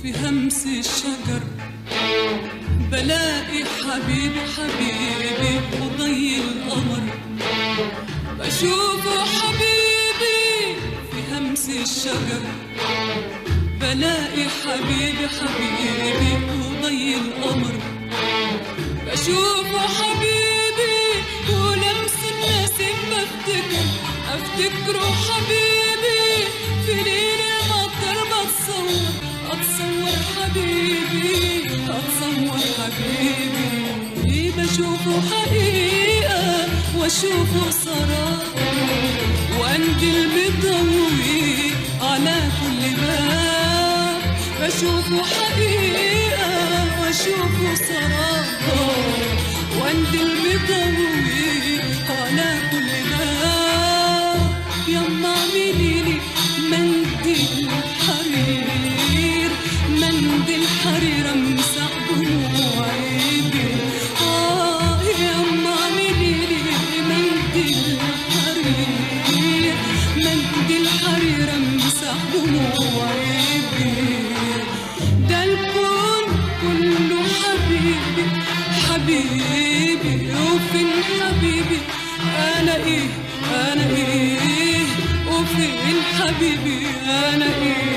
في همس الشجر بلاقي حبيبي حبيبي وضي القمر، بشوفه حبيبي في همس الشجر بلاقي حبيبي حبيبي وضي القمر، بشوفه حبيبي ولمس النسيم افتكره حبيبي في ليل المطر اتصور حبيبي بشوفه حقيقة واشوفه سراب وانجل بضوي على كل باب، بشوفه حقيقة واشوفه سراب وانجل بضوي على كل باب. يما اعمليلي منديل حرير، منديل حرير امسح دموعي بيه. يما اعمليلي منديل حرير، منديل حرير امسح دموعي بيه. ده الكون كله حبيبي حبيبي وفين حبيبي انا ايه وفين حبيبي انا ايه.